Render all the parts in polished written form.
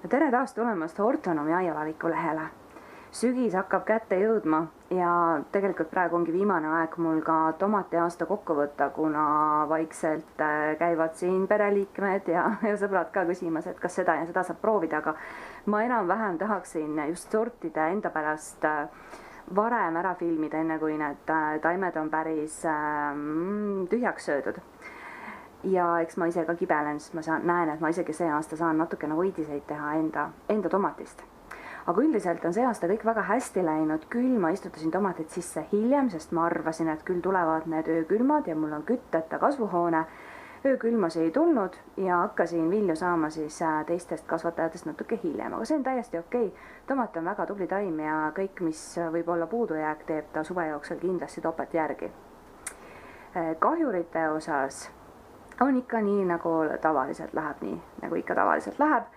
Tere taas tulemast Ortonomi aiavaliku lehele. Sügis hakkab kätte jõudma ja tegelikult praegu ongi viimane aeg mul ka tomati aasta kokku võtta, kuna vaikselt käivad siin pereliikmed ja sõbrad ka küsimas, et kas seda ja seda saab proovida, aga ma enam-vähem tahaksin just sortida enda pärast varem ära filmida, enne kui need taimed on päris tühjaks söödud. Ja eks ma ise ka kibelen, sest ma näen, et ma isegi see aasta saan natukene võidiseid teha enda tomatist. Aga üldiselt on see aasta kõik väga hästi läinud, küll ma istutasin tomatid sisse hiljem, sest ma arvasin, et küll tulevad need öökülmad ja mul on kütteta kasvuhoone. Öökülmasi ei tulnud ja hakkasin vilju saama siis teistest kasvatajatest natuke hiljem, aga see on täiesti okei. Tomat on väga tubli taim ja kõik, mis võib olla puudujääk, teeb ta suve jooksul kindlasti topelt järgi. Kahjurite osas on ikka nii, nagu tavaliselt läheb, nii nagu ikka tavaliselt läheb,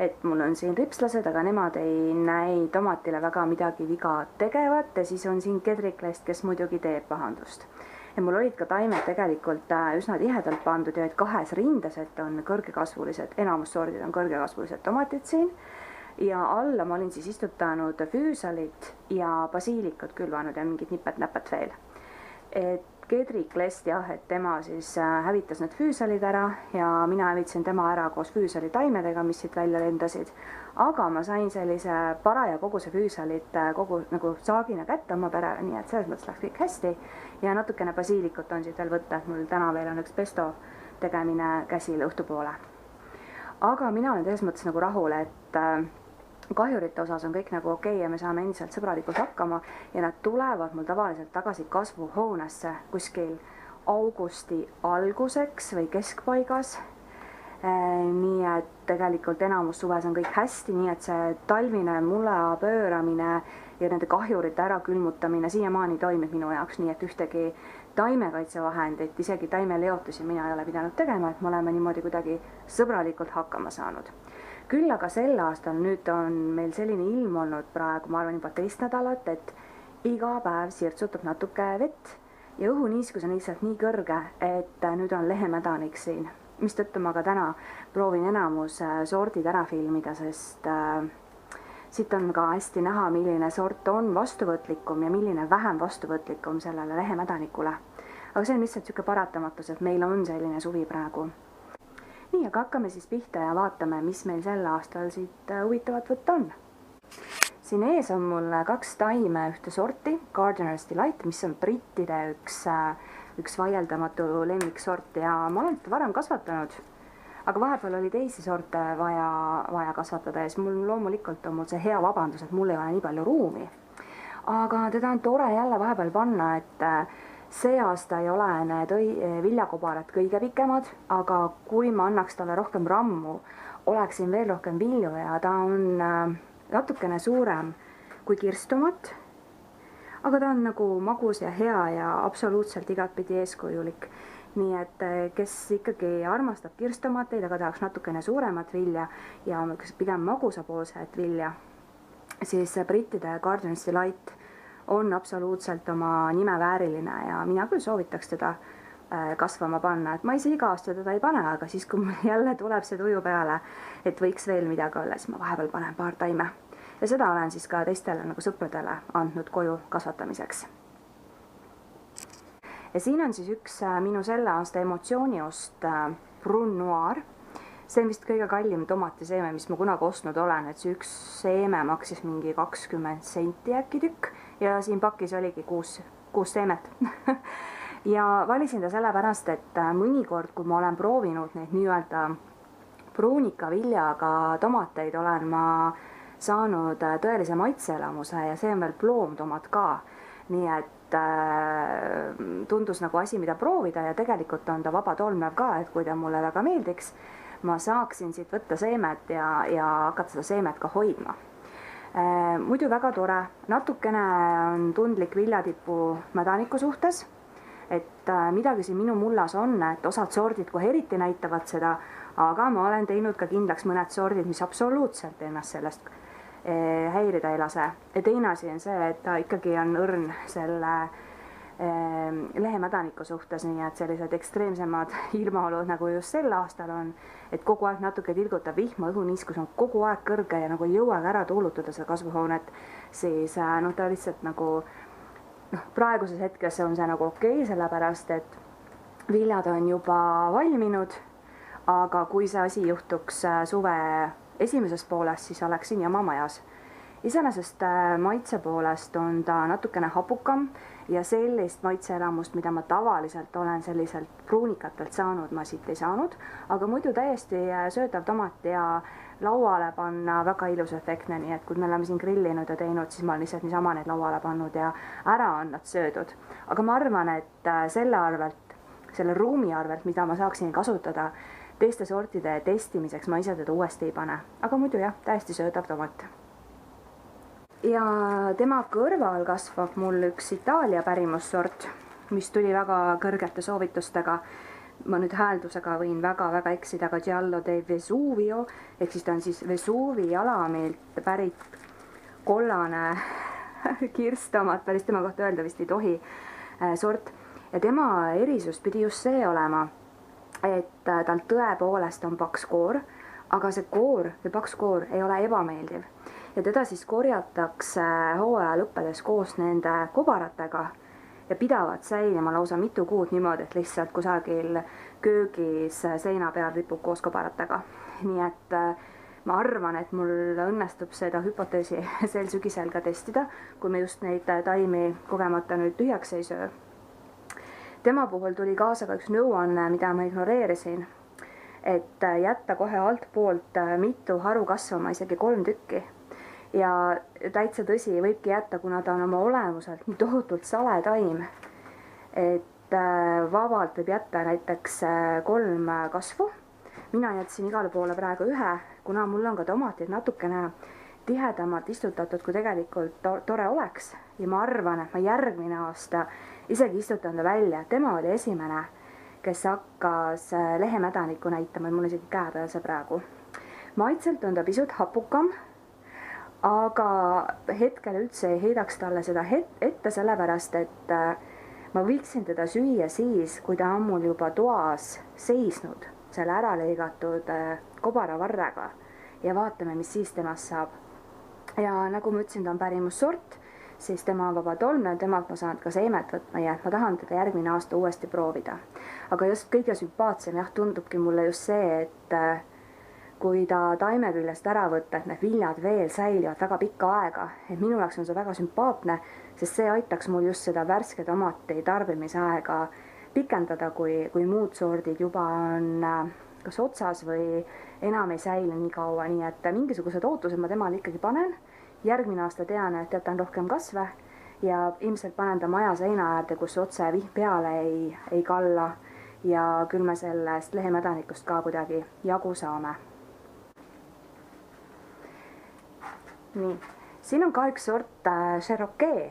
et mul on siin ripslased, aga nemad ei näi tomatile väga midagi viga tegevat ja siis on siin kedriklest, kes muidugi teeb pahandust. Ja mul olid ka taimed tegelikult üsna tihedalt pandud ja kahes rindes, et on kõrgekasvulised, enamus sordid on kõrgekasvulised tomatid siin ja alla ma olin siis istutanud füüsalit ja basiilikut külvanud ja mingid nipet-näpet veel. Et kedriklest jah, et tema siis hävitas need füüsalid ära ja mina hävitasin tema ära koos füüsali taimedega, mis siit välja lendasid. Aga ma sain sellise paraja koguse füüsalit kogu nagu saagina kätte oma perele, nii et selles mõttes läks kõik hästi. Ja natukene basiilikut on siit veel võtta, et mul täna veel on üks pesto tegemine käsil õhtupoole. Aga mina olen selles mõttes nagu rahul, et kahjurite osas on kõik nagu okei ja me saame endiselt sõbralikult hakkama ja nad tulevad mul tavaliselt tagasi kasvuhoonesse kuskil augusti alguseks või keskpaigas. Nii et tegelikult enamus suves on kõik hästi, nii et see talvine mula pööramine ja nende kahjurite ära külmutamine siiamaani toimib minu jaoks, nii et ühtegi taimekaitsevahendit, isegi taimeleotusi mina ei ole pidanud tegema, et me oleme niimoodi kuidagi sõbralikult hakkama saanud. Küll aga sel aastal nüüd on meil selline ilm olnud praegu, ma arvan juba teist nädalat, et iga päev sirtsutab natuke vett ja õhuniiskus on lihtsalt nii kõrge, et nüüd on lehemädanik siin, mis tõttu ma ka täna proovin enamus sordid ära filmida, sest siit on ka hästi näha, milline sort on vastuvõtlikum ja milline vähem vastuvõtlikum sellele lehemädanikule. Aga see on lihtsalt siuke paratamatus, et meil on selline suvi praegu. Nii, aga hakkame siis pihta ja vaatame, mis meil sel aastal siit huvitavat võtta on. Siin ees on mul kaks taime ühte sorti, Gardener's Delight, mis on brittide üks vaieldamatu lemmiksort ja ma olen seda varem kasvatanud. Aga vahepeal oli teisi sorte vaja kasvatada ja siis mul loomulikult on mul see hea vabandus, et mul ei ole nii palju ruumi. Aga teda on tore jälle vahepeal panna, et see aasta ei ole need viljakobarad kõige pikemad, aga kui ma annaks talle rohkem rammu, oleksin veel rohkem vilju ja ta on natukene suurem kui kirstomat. Aga ta on nagu magus ja hea ja absoluutselt igatpidi eeskujulik. Nii et kes ikkagi armastab kirstomateid, aga tahaks natukene suuremat vilja ja pigem magusapoolset vilja, siis brittide Gardener's Delight on absoluutselt oma nime vääriline ja mina küll soovitaks teda kasvama panna, et ma ise iga aasta teda ei pane, aga siis kui mul jälle tuleb see tuju peale, et võiks veel midagi olla, siis ma vahepeal panen paar taime. Ja seda olen siis ka teistele nagu sõpradele andnud koju kasvatamiseks. Ja siin on siis üks minu selle aasta emotsiooniost Brun Noir. See on vist kõige kallim tomatiseeme, mis ma kunagi ostnud olen, et see üks seeme maksis mingi 20 senti äkki tükk ja siin pakis oligi 6 seemet. Ja valisin ta sellepärast, et mõnikord, kui ma olen proovinud neid nii-öelda pruunikaviljaga tomateid, olen ma saanud tõelise maitseelamuse ja see on veel ploomtomat ka. Nii et tundus nagu asi, mida proovida ja tegelikult on ta vaba tolmev ka, et kui ta mulle väga meeldiks, ma saaksin siit võtta seemet ja hakata seda seemet ka hoidma. Muidu väga tore, natukene on tundlik viljatipu mädaniku suhtes, et midagi siin minu mullas on, et osad sordid kohe eriti näitavad seda, aga ma olen teinud ka kindlaks mõned sordid, mis absoluutselt ennast sellest häirida ei lase. Ja teine asi on see, et ta ikkagi on õrn selle lehemädaniku suhtes, nii et sellised ekstreemsemad ilmaolud nagu just sel aastal on, et kogu aeg natuke tilgutab vihma, õhuniiskus on kogu aeg kõrge ja nagu ei jõuagi ära tuulutada seda kasvuhoonet, siis noh, ta lihtsalt nagu praeguses hetkes on see nagu okei, sellepärast et viljad on juba valminud, aga kui see asi juhtuks suve esimeses pooles, siis oleksin jama majas. Iseenesest maitse poolest on ta natukene hapukam ja sellist maitseelamust, mida ma tavaliselt olen selliselt pruunikatelt saanud, ma siit ei saanud, aga muidu täiesti söödav tomat ja lauale panna väga ilus efektne, nii et kui me oleme siin grillinud ja teinud, siis ma olen lihtsalt niisama neid lauale pannud ja ära on nad söödud. Aga ma arvan, et selle ruumi arvelt, mida ma saaksin kasutada teiste sortide testimiseks, ma ise teda uuesti ei pane. Aga muidu jah, täiesti söödav tomat. Ja tema kõrval kasvab mul üks Itaalia pärimussort, mis tuli väga kõrgete soovitustega. Ma nüüd hääldusega võin väga-väga eksida, aga Giallo de Vesuvio, ehk siis ta on siis Vesuvi alamilt pärit kollane kirstomat, päris tema kohta öelda vist ei tohi sort. Ja tema erisus pidi just see olema, et tal tõepoolest on paks koor, aga see koor või paks koor ei ole ebameeldiv. Ja teda siis korjatakse hooaja lõppedes koos nende kobaratega ja pidavad säilima lausa mitu kuud niimoodi, et lihtsalt kusagil köögis seina peal ripub koos kobaratega. Nii et ma arvan, et mul õnnestub seda hüpoteesi sel sügisel ka testida, kui me just neid taimi kogemata nüüd tühjaks ei söö. Tema puhul tuli kaasa ka üks nõuanne, mida ma ignoreerisin, et jätta kohe altpoolt mitu haru kasvama, isegi 3 tükki. Ja täitsa tõsi, võibki jätta, kuna ta on oma olemuselt nii tohutult sale taim, et vabalt võib jätta näiteks 3 kasvu. Mina jätsin igale poole praegu 1, kuna mul on ka tomatid natukene tihedamalt istutatud, kui tegelikult tore oleks. Ja ma arvan, et ma järgmine aasta isegi istutan ta välja. Tema oli esimene, kes hakkas lehemädanikku näitama, mul isegi käe peal see praegu. Maitselt on ta pisut hapukam, aga hetkel üldse ei heidaks talle seda ette, sellepärast, et ma võiksin teda süüa siis, kui ta on mul juba toas seisnud selle ära lõigatud kobaravarrega ja vaatame, mis siis temast saab. Ja nagu ma ütlesin, ta on pärimussort, siis tema on vabatolmne, temalt ma saan ka seemet võtma ja ma tahan teda järgmine aasta uuesti proovida. Aga just kõige sümpaatsem jah, tundubki mulle just see, et kui ta taime küljest ära võtta, et need viljad veel säilivad väga pikka aega, et minu jaoks on see väga sümpaatne, sest see aitaks mul just seda värske tomati tarbimise aega pikendada, kui muud sordid juba on kas otsas või enam ei säili nii kaua, nii et mingisugused ootused ma temale ikkagi panen. Järgmine aasta tean, et jätan rohkem kasve ja ilmselt panen ta maja seina äärde, kus otse vihm peale ei kalla ja küll me sellest lehemädanikust ka kuidagi jagu saame. Nii, siin on ka üks sort Cherokee,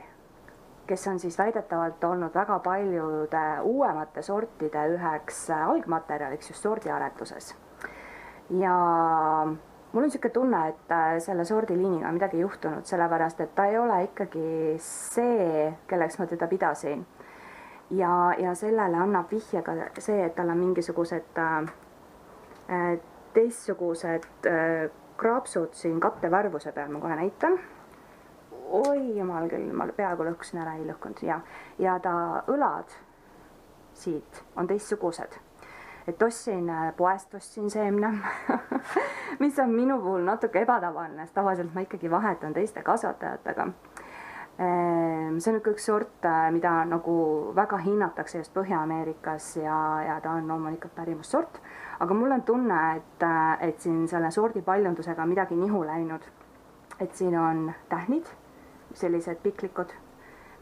kes on siis väidetavalt olnud väga paljude uuemate sortide üheks algmaterjaliks just sordiaretuses. Ja mul on niisugune tunne, et selle sordiliiniga on midagi juhtunud, sellepärast et ta ei ole ikkagi see, kelleks ma teda pidasin. Ja sellele annab vihje ka see, et tal on mingisugused teistsugused kraapsud siin kattevärvuse peal, ma kohe näitan. Oi jumal küll, ma peaaegu lõhkusin ära, ei lõhkunud. Ja ta õlad siit on teistsugused. Et poest ostsin seemne, mis on minu puhul natuke ebatavaline, sest tavaliselt ma ikkagi vahetan teiste kasvatajatega. See on üks sort, mida nagu väga hinnatakse just Põhja-Ameerikas ja ta on loomulikult pärimussort. Aga mul on tunne, et siin selle sordi paljundusega midagi nihu läinud. Et siin on tähnid, sellised piklikud.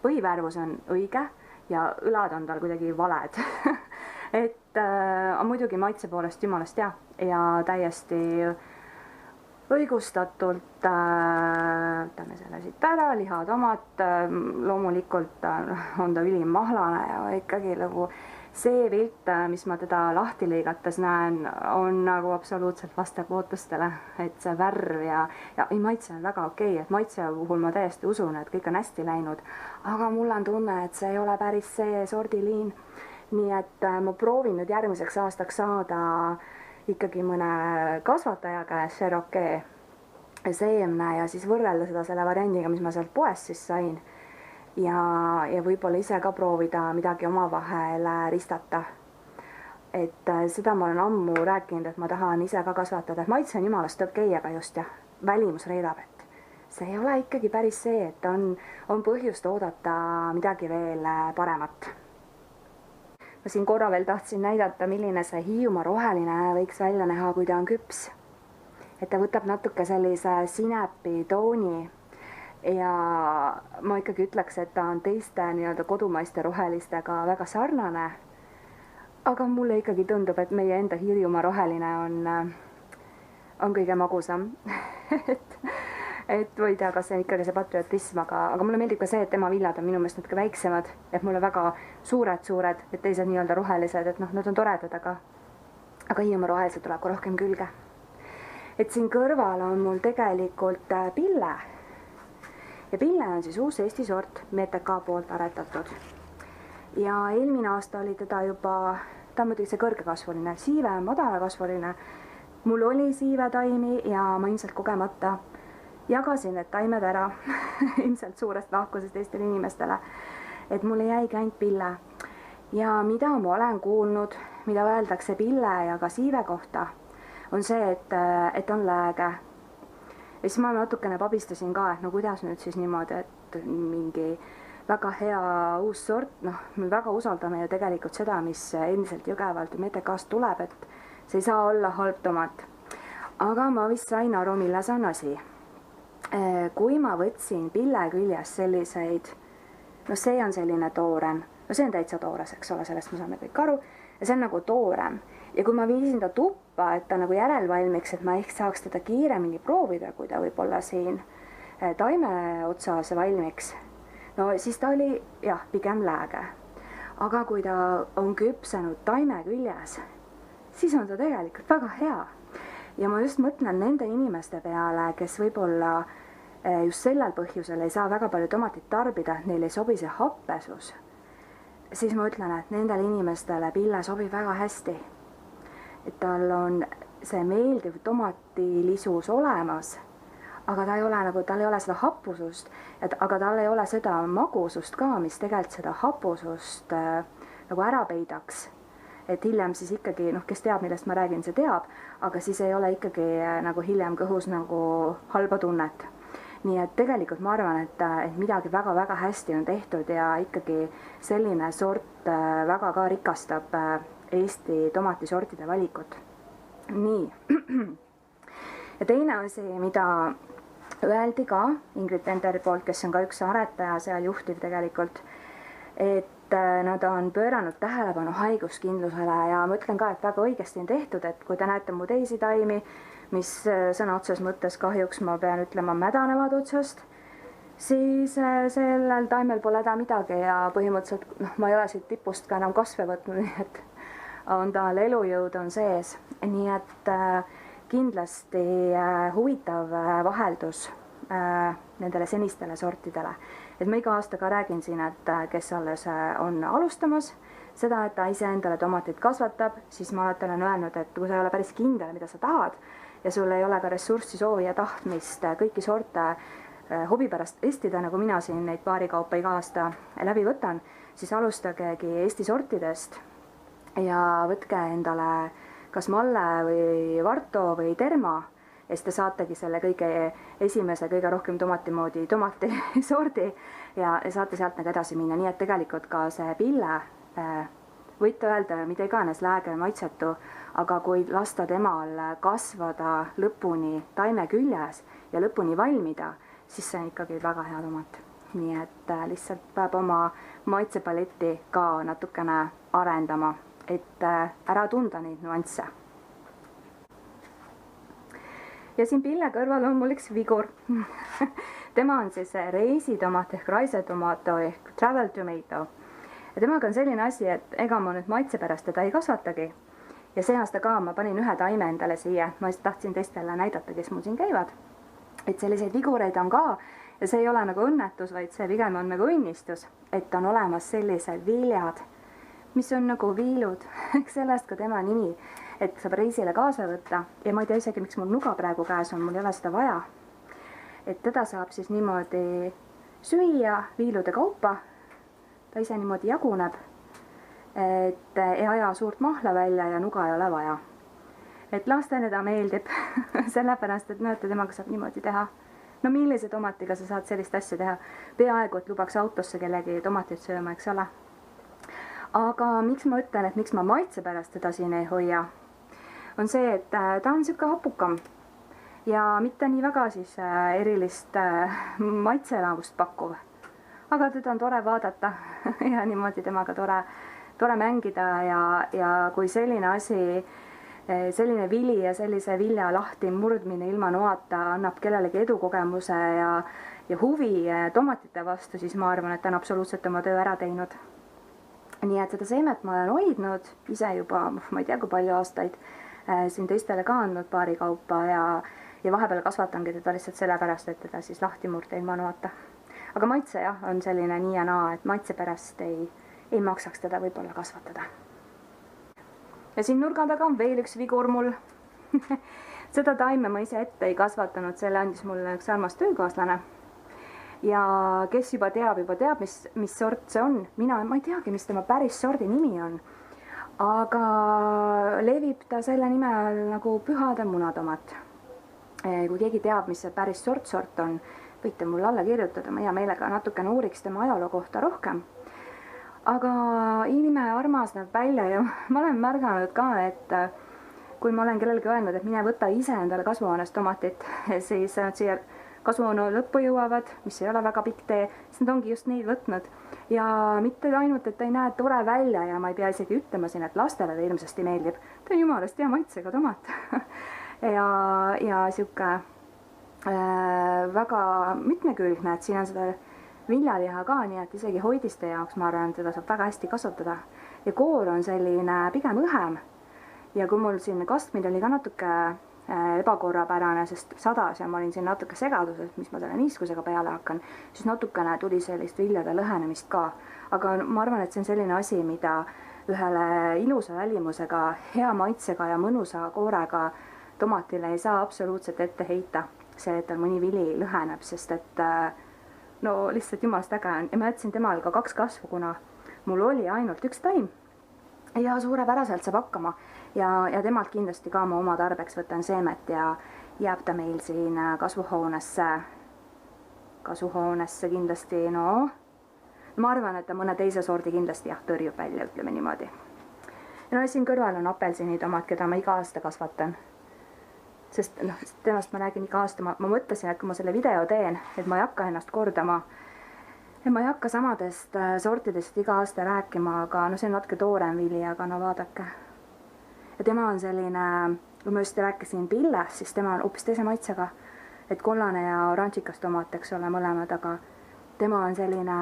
Põhivärvus on õige ja õlad on tal kuidagi valed. Et muidugi maitse poolest jumalast ja täiesti õigustatult võtame selle siit ära, lihatomat, loomulikult on ta ülim mahlane ja ikkagi nagu see pilt, mis ma teda lahti lõigates näen, on nagu absoluutselt vastab ootustele, et see värv ja ei, maitse on väga okei, et maitse puhul ma täiesti usun, et kõik on hästi läinud, aga mul on tunne, et see ei ole päris see sordiliin. Nii et ma proovin nüüd järgmiseks aastaks saada ikkagi mõne kasvataja käes Cherokee seemne ja siis võrrelda seda selle variandiga, mis ma sealt poest siis sain. Ja võib-olla ise ka proovida midagi omavahel ristata. Et seda ma olen ammu rääkinud, et ma tahan ise ka kasvatada, et maitse on jumalast okei, aga just jah, välimus reedab, et see ei ole ikkagi päris see, et on põhjust oodata midagi veel paremat. Ma siin korra veel tahtsin näidata, milline see Hiiumaa roheline võiks välja näha, kui ta on küps. Et ta võtab natuke sellise sinepi tooni ja ma ikkagi ütleks, et ta on teiste nii-öelda kodumaiste rohelistega väga sarnane. Aga mulle ikkagi tundub, et meie enda Hiiumaa roheline on kõige magusam. Et või tea, kas see on ikkagi see patriotism, aga mulle meeldib ka see, et tema viljad on minu meelest natuke väiksemad, et mulle väga suured, et teised nii-öelda rohelised, et nad on toredad, aga Hiiumaa rohelised tuleb ka rohkem külge. Et siin kõrval on mul tegelikult pille. Ja pille on siis uus Eesti sort MTK poolt aretatud. Ja eelmine aasta oli teda juba, ta on muidugi see kõrgekasvuline, siive on madalakasvuline. Mul oli siivetaimi ja ma ilmselt kogemata jagasin need taimed ära ilmselt suurest lahkusest Eestile inimestele, et mulle jäigi ainult pille. Ja mida ma olen kuulnud, mida öeldakse pille ja ka siive kohta, on see, et on lääge. Ja siis ma natukene pabistasin ka, et no kuidas nüüd siis niimoodi, et mingi väga hea uus sort, me väga usaldame ju tegelikult seda, mis endiselt Jõgevalt ja MTK-st tuleb, et see ei saa olla halb tomat. Aga ma vist sain aru, milles on asi. Kui ma võtsin pille küljes selliseid, see on selline toorem, see on täitsa toores, eks ole, sellest me saame kõik aru, ja see on nagu toorem. Ja kui ma viisin ta tuppa, et ta nagu järelvalmiks, et ma ehk saaks teda kiiremini proovida, kui ta võib-olla siin taime otsas valmiks, no siis ta oli jah, pigem lääge. Aga kui ta on küpsenud taime küljes, siis on ta tegelikult väga hea. Ja ma just mõtlen nende inimeste peale, kes võib-olla just sellel põhjusel ei saa väga palju tomatit tarbida, et neil ei sobi see happesus. Siis ma ütlen, et nendel inimestele pille sobib väga hästi. Et tal on see meeldiv tomatilisus olemas, aga tal ei ole seda happusust, aga tal ei ole seda magusust ka, mis tegelikult seda happusust nagu ära peidaks. Et hiljem siis ikkagi, kes teab, millest ma räägin, see teab, aga siis ei ole ikkagi nagu hiljem kõhus nagu halba tunnet. Nii et tegelikult ma arvan, et midagi väga-väga hästi on tehtud ja ikkagi selline sort väga ka rikastab Eesti tomatisortide valikut. Nii. Ja teine asi, mida öeldi ka Ingrid Tenderi poolt, kes on ka üks aretaja seal juhtiv tegelikult, et nad on pööranud tähelepanu haiguskindlusele ja ma ütlen ka, et väga õigesti on tehtud, et kui te näete mu teisi taimi, mis sõna otses mõttes kahjuks ma pean ütlema mädanevad otsast, siis sellel taimel pole häda midagi ja põhimõtteliselt ma ei ole siit tipust ka enam kasve võtnud, nii et on tal elujõud on sees. Nii et kindlasti huvitav vaheldus nendele senistele sortidele. Et ma iga aasta ka räägin siin, et kes alles on alustamas seda, et ta ise endale tomatit kasvatab, siis ma alati olen öelnud, et kui sa ei ole päris kindel, mida sa tahad ja sul ei ole ka ressurssi, soovi ja tahtmist kõiki sorte hobi pärast testida, nagu mina siin neid paarikaupa iga aasta läbi võtan, siis alustagegi Eesti sortidest ja võtke endale kas Malle või Varto või Terma, ja siis te saategi selle kõige esimese, kõige rohkem tomati moodi tomatisordi ja saate sealt nagu edasi minna. Nii et tegelikult ka see pille, võite öelda, mida iganes lääge maitsetu, aga kui lasta temal kasvada lõpuni taime küljes ja lõpuni valmida, siis see on ikkagi väga hea tomat. Nii et lihtsalt peab oma maitsepaletti ka natukene arendama, et ära tunda neid nuansse. Ja siin pille kõrval on mul üks vigur. Tema on siis reisitomat ehk raisetomato ehk travel tomato. ja temaga on selline asi, et ega ma nüüd maitse pärast teda ei kasvatagi. Ja see aasta ka ma panin ühe taime endale siia, ma just tahtsin teistele näidata, kes mul siin käivad. Et selliseid vigureid on ka ja see ei ole nagu õnnetus, vaid see pigem on nagu õnnistus, et on olemas sellised viljad, mis on nagu viilud, sellest ka tema nimi, et saab reisile kaasa võtta ja ma ei tea isegi, miks mul nuga praegu käes on, mul ei ole seda vaja. Et teda saab siis niimoodi süüa viilude kaupa, ta ise niimoodi jaguneb, et ei aja suurt mahla välja ja nuga ei ole vaja. Et lastele ta meeldib, sellepärast, et näete, temaga saab niimoodi teha. No millise tomatiga sa saad sellist asja teha? Peaaegu, et lubaks autosse kellegi tomatit sööma, eks ole. Aga miks ma ütlen, et miks ma maitse pärast teda siin ei hoia, on see, et ta on siuke hapukam ja mitte nii väga siis erilist maitseelamust pakkuv. Aga teda on tore vaadata ja niimoodi temaga tore mängida ja kui selline asi, selline vili ja sellise vilja lahti murdmine ilma noata annab kellelegi edukogemuse ja huvi tomatite vastu, siis ma arvan, et ta on absoluutselt oma töö ära teinud. Nii et seda seemet ma olen hoidnud ise juba, ma ei tea kui palju aastaid, siin teistele ka andnud paari kaupa ja vahepeal kasvatangi teda lihtsalt sellepärast, et teda siis lahti murda ilma noata. Aga maitse jah, on selline nii ja naa, et maitse pärast ei maksaks teda võib-olla kasvatada. Ja siin nurga taga on veel üks vigur mul. Seda taime ma ise ette ei kasvatanud, selle andis mulle üks armas töökaaslane. Ja kes juba teab, mis sort see on. Ma ei teagi, mis tema päris sordi nimi on. Aga levib ta selle nime all nagu pühade munatomat. Kui keegi teab, mis see päris sort on, võite mulle alla kirjutada, ma hea meelega natukene uuriks tema ajaloo kohta rohkem. Aga ime armas näeb välja ja ma olen märganud ka, et kui ma olen kellelgi öelnud, et mine võta ise endale kasvuhoonest tomatit, siis nad siia kasvuhoone lõppu jõuavad, mis ei ole väga pikk tee, siis nad ongi just neid võtnud. Ja mitte ainult, et ta ei näe tore välja ja ma ei pea isegi ütlema siin, et lastele ta ilmsesti meeldib. Ta on jumalast hea maitsega tomat. ja siuke väga mitmekülgne, et siin on seda viljaliha ka, nii et isegi hoidiste jaoks ma arvan, et teda saab väga hästi kasutada. Ja koor on selline pigem õhem. Ja kui mul siin kastmine oli ka natuke ebakorrapärane, sest sadas ja ma olin siin natuke segaduses, mis ma selle niiskusega peale hakkan, siis natukene tuli sellist viljade lõhenemist ka. Aga ma arvan, et see on selline asi, mida ühele ilusa välimusega, hea maitsega ja mõnusa koorega tomatile ei saa absoluutselt ette heita. See, et tal mõni vili lõheneb, sest et no lihtsalt jumalast äge on. Ja ma jätsin temal ka 2 kasvu, kuna mul oli ainult 1 taim. Ja suurepäraselt saab hakkama ja temalt kindlasti ka ma oma tarbeks võtan seemet ja jääb ta meil siin kasvuhoonesse kindlasti, no ma arvan, et ta mõne teise sordi kindlasti jah, tõrjub välja, ütleme niimoodi. Ja no siin kõrval on apelsinitomat, keda ma iga aasta kasvatan. Sest temast ma räägin iga aasta, ma mõtlesin, et kui ma selle video teen, et ma ei hakka ennast kordama, ja ma ei hakka samadest sortidest iga aasta rääkima, aga no see on natuke toorem vili, aga no vaadake. Ja tema on selline, kui ma just rääkisin pillest, siis tema on hoopis teise maitsega, et kollane ja oranžikas tomat, eks ole, mõlemad, aga tema on selline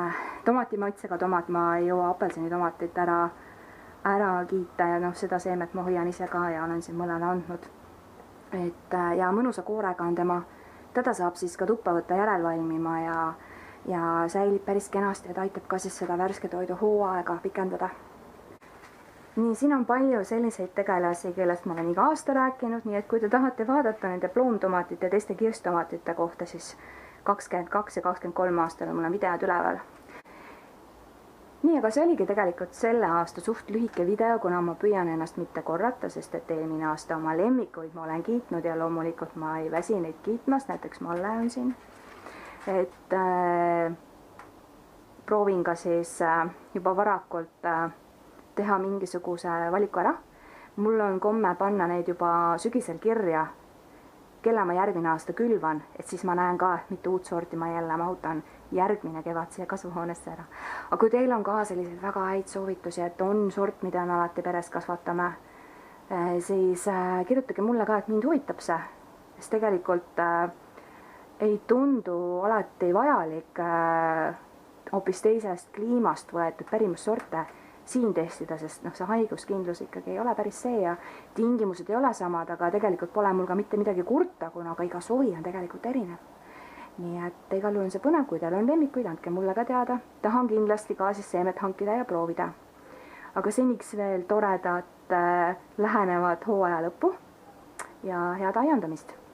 tomati maitsega tomat, ma ei jõua apelsini tomatit ära kiita ja seda seemet ma hoian ise ka ja olen siin mõnele andnud. Ja mõnusa koorega on tema, teda saab siis ka tuppa võtta järelvalmima ja säilib päris kenasti, et aitab ka siis seda värske toidu hooaega pikendada. Nii, siin on palju selliseid tegelasi, kellest ma olen iga aasta rääkinud, nii et kui te tahate vaadata nende ploomtomatite ja teiste kirstomatite kohta, siis 22 ja 23 aastal on mul videod üleval. Nii, aga see oligi tegelikult selle aasta suht lühike video, kuna ma püüan ennast mitte korrata, sest et eelmine aasta oma lemmikuid ma olen kiitnud ja loomulikult ma ei väsi neid kiitmas, näiteks Malle on siin. Et proovin ka siis juba varakult teha mingisuguse valiku ära. Mul on komme panna neid juba sügisel kirja, kelle ma järgmine aasta külvan, et siis ma näen ka, mitu uut sorti ma jälle mahutan järgmine kevad siia kasvuhoonesse ära. Aga kui teil on ka selliseid väga häid soovitusi, et on sort, mida me alati peres kasvatame, siis kirjutage mulle ka, et mind huvitab see, sest tegelikult ei tundu alati vajalik hoopis teisest kliimast võetud pärimussorte siin testida, sest noh, see haiguskindlus ikkagi ei ole päris see ja tingimused ei ole samad, aga tegelikult pole mul ka mitte midagi kurta, kuna ka iga suvi on tegelikult erinev. Nii et igal juhul on see põnev, kui teil on lemmikuid, andke mulle ka teada. Tahan kindlasti ka siis seemet hankida ja proovida. Aga seniks veel toredat lähenevat hooaja lõppu ja head aiandamist!